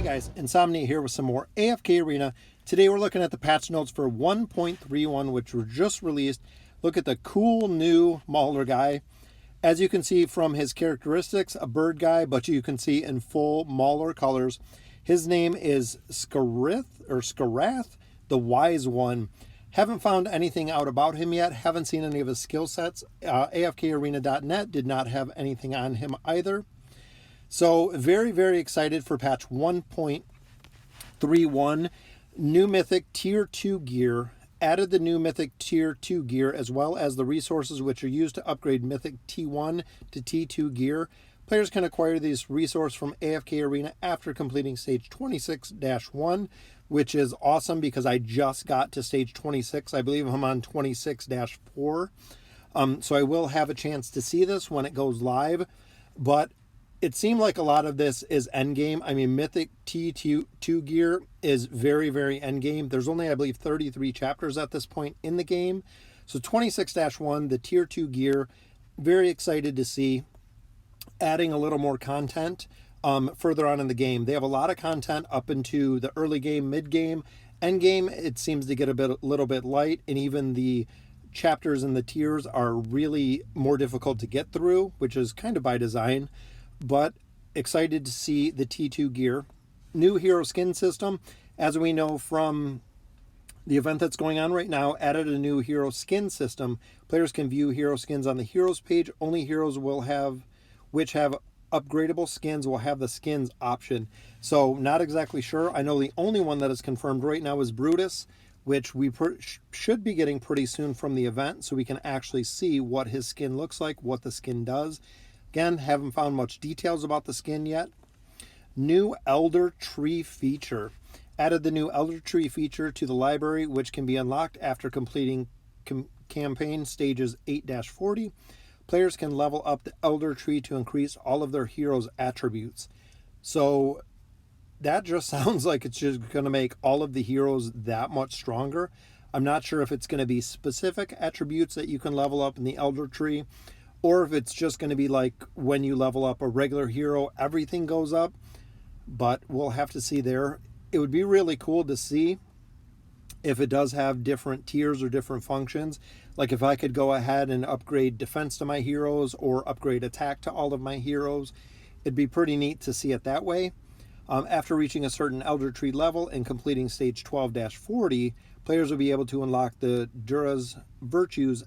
Hey guys, Insomnia here with some more AFK Arena. Today we're looking at the patch notes for 1.31, which were just released. Look at the cool new Mauler guy. As you can see from his characteristics, a bird guy, but you can see in full Mauler colors. His name is Skriath, the Wise One. Haven't found anything out about him yet. Haven't seen any of his skill sets. AFKarena.net did not have anything on him either. So very, very excited for patch 1.31. New Mythic Tier 2 gear. Added the new Mythic Tier 2 gear as well as the resources which are used to upgrade Mythic T1 to T2 gear. Players can acquire these resources from AFK Arena after completing stage 26-1, which is awesome because I just got to stage 26. I believe I'm on 26-4. So I will have a chance to see this when it goes live, but it seemed like a lot of this is endgame. I mean, Mythic T2 gear is very, very endgame. There's only, I believe, 33 chapters at this point in the game. So 26-1, the Tier 2 gear, very excited to see. Adding a little more content further on in the game. They have a lot of content up into the early game, mid game, end game. It seems to get a little bit light, and even the chapters and the tiers are really more difficult to get through, which is kind of by design. But excited to see the T2 gear. New hero skin system. As we know from the event that's going on right now, added a new hero skin system. Players can view hero skins on the heroes page. Only heroes which have upgradable skins will have the skins option. So not exactly sure. I know the only one that is confirmed right now is Brutus, which we should be getting pretty soon from the event, so we can actually see what his skin looks like, what the skin does. Again, haven't found much details about the skin yet. New Elder Tree feature. Added the new Elder Tree feature to the library, which can be unlocked after completing campaign stages 8-40. Players can level up the Elder Tree to increase all of their heroes' attributes. So that just sounds like it's just going to make all of the heroes that much stronger. I'm not sure if it's going to be specific attributes that you can level up in the Elder Tree, or if it's just going to be like when you level up a regular hero, everything goes up. But we'll have to see there. It would be really cool to see if it does have different tiers or different functions. Like if I could go ahead and upgrade defense to my heroes or upgrade attack to all of my heroes. It'd be pretty neat to see it that way. After reaching a certain Elder Tree level and completing stage 12-40, players will be able to unlock the Dura's Virtues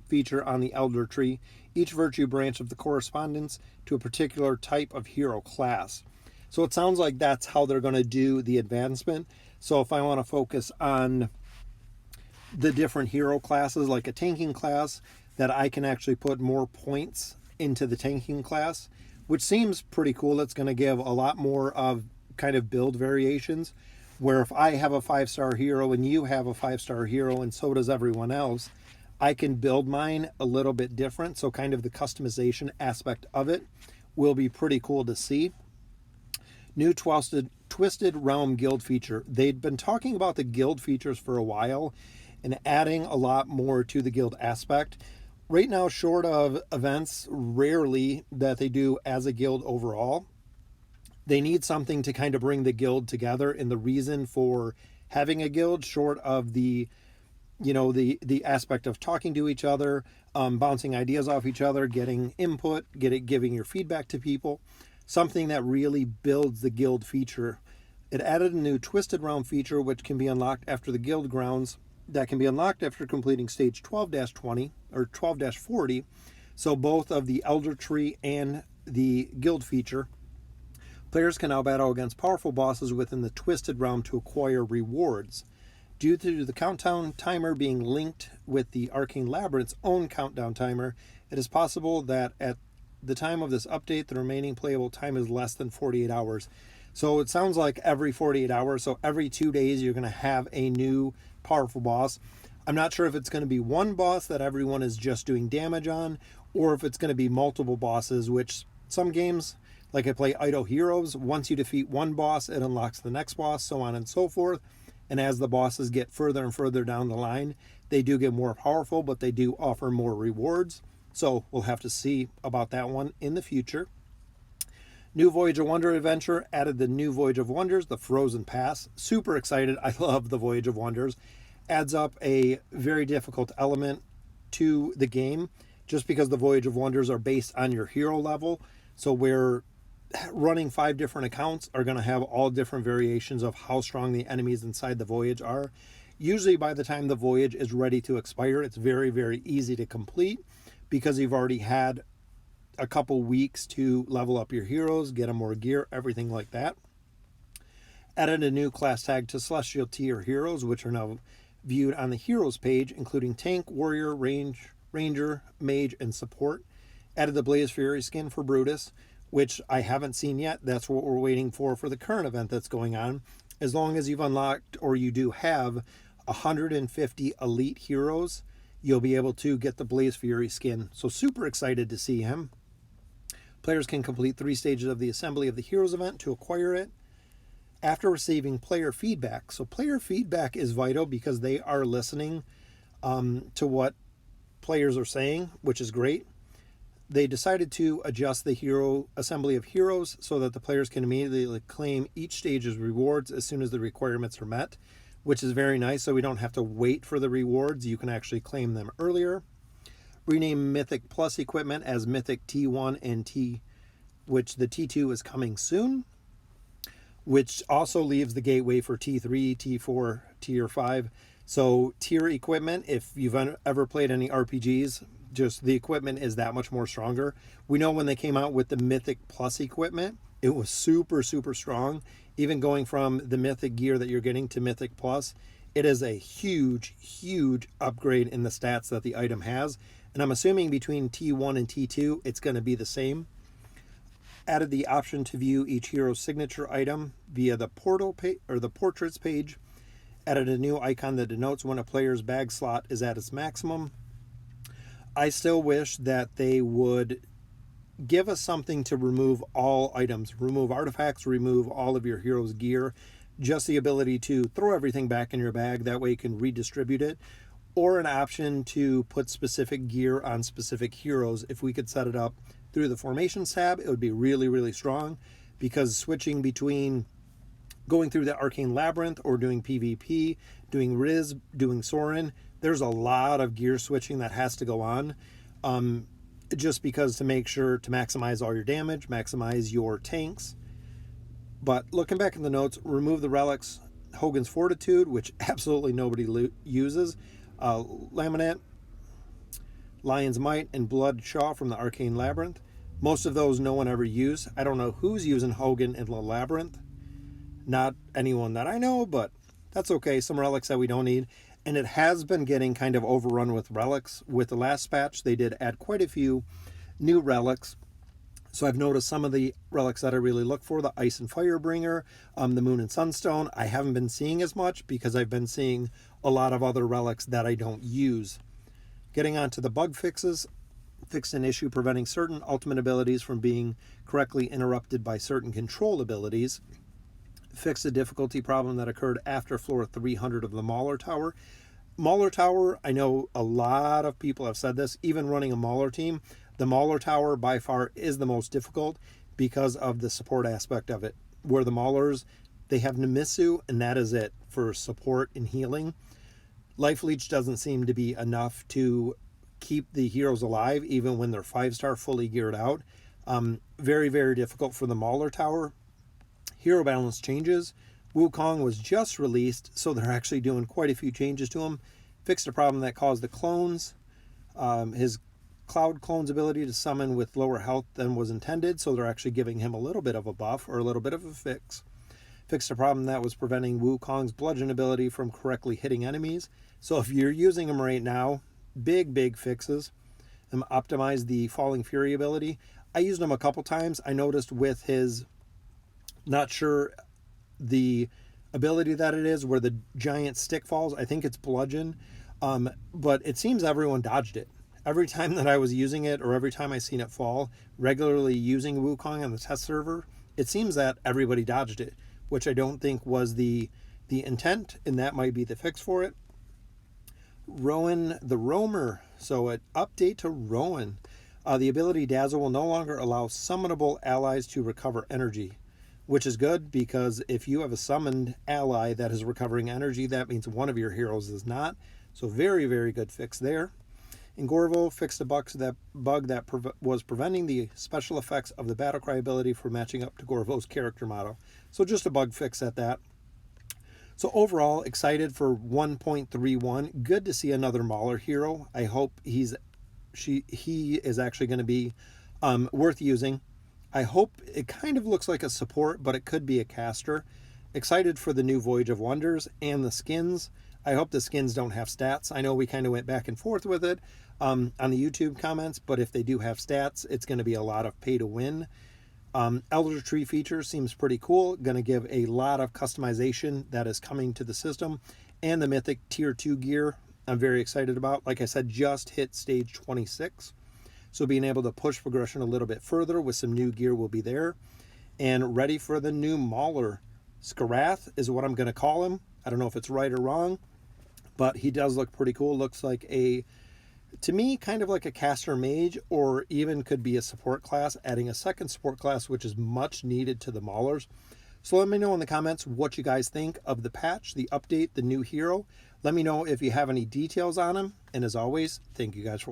feature on the Elder Tree, each virtue branch of the correspondence to a particular type of hero class. So it sounds like that's how they're going to do the advancement. So if I want to focus on the different hero classes, like a tanking class, that I can actually put more points into the tanking class, which seems pretty cool. It's going to give a lot more of kind of build variations, where if I have a 5-star hero and you have a 5-star hero and so does everyone else, I can build mine a little bit different. So kind of the customization aspect of it will be pretty cool to see. New Twisted Realm guild feature. They'd been talking about the guild features for a while and adding a lot more to the guild aspect. Right now, short of events, rarely that they do as a guild overall. They need something to kind of bring the guild together, and the reason for having a guild, short of the aspect of talking to each other, bouncing ideas off each other, getting input, giving your feedback to people, something that really builds the guild feature. It added a new Twisted Realm feature, which can be unlocked after the guild grounds, that can be unlocked after completing stage 12-20 or 12-40. So both of the Elder Tree and the guild feature. Players can now battle against powerful bosses within the Twisted Realm to acquire rewards. Due to the countdown timer being linked with the Arcane Labyrinth's own countdown timer, it is possible that at the time of this update, the remaining playable time is less than 48 hours. So it sounds like every 48 hours, so every 2 days, you're going to have a new powerful boss. I'm not sure if it's going to be one boss that everyone is just doing damage on, or if it's going to be multiple bosses, which some games, like I play Idle Heroes, once you defeat one boss, it unlocks the next boss, so on and so forth. And as the bosses get further and further down the line, they do get more powerful, but they do offer more rewards. So we'll have to see about that one in the future. New Voyage of Wonder adventure added the new Voyage of Wonders, the Frozen Pass. Super excited. I love the Voyage of Wonders. Adds up a very difficult element to the game just because the Voyage of Wonders are based on your hero level. So where running 5 different accounts are going to have all different variations of how strong the enemies inside the voyage are. Usually by the time the voyage is ready to expire, it's very, very easy to complete because you've already had a couple weeks to level up your heroes, get them more gear, everything like that. Added a new class tag to Celestial tier heroes, which are now viewed on the heroes page, including tank, warrior, ranger, mage, and support. Added the Blaze Fury skin for Brutus, which I haven't seen yet. That's what we're waiting for the current event that's going on. As long as you've unlocked, or you do have, 150 elite heroes, you'll be able to get the Blaze Fury skin. So super excited to see him. Players can complete 3 stages of the Assembly of the Heroes event to acquire it after receiving player feedback. So player feedback is vital because they are listening to what players are saying, which is great. They decided to adjust the hero assembly of heroes so that the players can immediately claim each stage's rewards as soon as the requirements are met, which is very nice. So we don't have to wait for the rewards. You can actually claim them earlier. Rename Mythic Plus equipment as Mythic T1 and T, which the T2 is coming soon, which also leaves the gateway for T3, T4, Tier 5. So tier equipment, if you've ever played any RPGs, just the equipment is that much more stronger. We know when they came out with the Mythic Plus equipment, it was super, super strong. Even going from the Mythic gear that you're getting to Mythic Plus, it is a huge, huge upgrade in the stats that the item has. And I'm assuming between T1 and T2, it's going to be the same. Added the option to view each hero's signature item via the portal page or the portraits page. Added a new icon that denotes when a player's bag slot is at its maximum. I still wish that they would give us something to remove all items, remove artifacts, remove all of your hero's gear, just the ability to throw everything back in your bag. That way you can redistribute it, or an option to put specific gear on specific heroes. If we could set it up through the formations tab, it would be really, really strong, because switching between going through the Arcane Labyrinth or doing PvP, doing Riz, doing Sorin, there's a lot of gear switching that has to go on, just because to make sure to maximize all your damage, maximize your tanks. But looking back in the notes, remove the relics, Hogan's Fortitude, which absolutely nobody uses, Laminate, Lion's Might, and Blood Shaw from the Arcane Labyrinth. Most of those no one ever used. I don't know who's using Hogan in the Labyrinth. Not anyone that I know, but that's okay. Some relics that we don't need. And it has been getting kind of overrun with relics. With the last patch, they did add quite a few new relics. So I've noticed some of the relics that I really look for, the Ice and Firebringer, the Moon and Sunstone, I haven't been seeing as much because I've been seeing a lot of other relics that I don't use. Getting on to the bug fixes, fixed an issue preventing certain ultimate abilities from being correctly interrupted by certain control abilities. Fixed a difficulty problem that occurred after floor 300 of the Mauler Tower. Mauler Tower, I know a lot of people have said this, even running a Mauler team, the Mauler Tower by far is the most difficult because of the support aspect of it. Where the Maulers, they have Nemisu, and that is it for support and healing. Life Leech doesn't seem to be enough to keep the heroes alive, even when they're 5-star fully geared out. Very, very difficult for the Mauler Tower. Hero balance changes. Wukong was just released, so they're actually doing quite a few changes to him. Fixed a problem that caused the clones. His Cloud Clone's ability to summon with lower health than was intended, so they're actually giving him a little bit of a buff, or a little bit of a fix. Fixed a problem that was preventing Wukong's bludgeon ability from correctly hitting enemies. So if you're using him right now, big fixes. Optimized the Falling Fury ability. I used him a couple times. I noticed with his, not sure the ability that it is, where the giant stick falls. I think it's bludgeon, but it seems everyone dodged it. Every time that I was using it, or every time I seen it fall, regularly using Wukong on the test server, it seems that everybody dodged it, which I don't think was the intent, and that might be the fix for it. Rowan the Roamer. So an update to Rowan. The ability Dazzle will no longer allow summonable allies to recover energy, which is good because if you have a summoned ally that is recovering energy, that means one of your heroes is not. So very, very good fix there. And Gorvo fixed a bug that was preventing the special effects of the Battlecry ability from matching up to Gorvo's character model. So just a bug fix at that. So overall, excited for 1.31. Good to see another Mauler hero. I hope he is actually going to be worth using. I hope it kind of looks like a support, but it could be a caster. Excited for the new Voyage of Wonders and the skins. I hope the skins don't have stats. I know we kind of went back and forth with it on the YouTube comments, but if they do have stats, it's going to be a lot of pay to win. Elder Tree feature seems pretty cool. Going to give a lot of customization that is coming to the system. And the Mythic Tier 2 gear I'm very excited about. Like I said, just hit stage 26. So being able to push progression a little bit further with some new gear will be there. And ready for the new Mauler. Skriath is what I'm going to call him. I don't know if it's right or wrong, but he does look pretty cool. Looks like to me, kind of like a caster mage, or even could be a support class, adding a second support class, which is much needed to the Maulers. So let me know in the comments what you guys think of the patch, the update, the new hero. Let me know if you have any details on him. And as always, thank you guys for watching.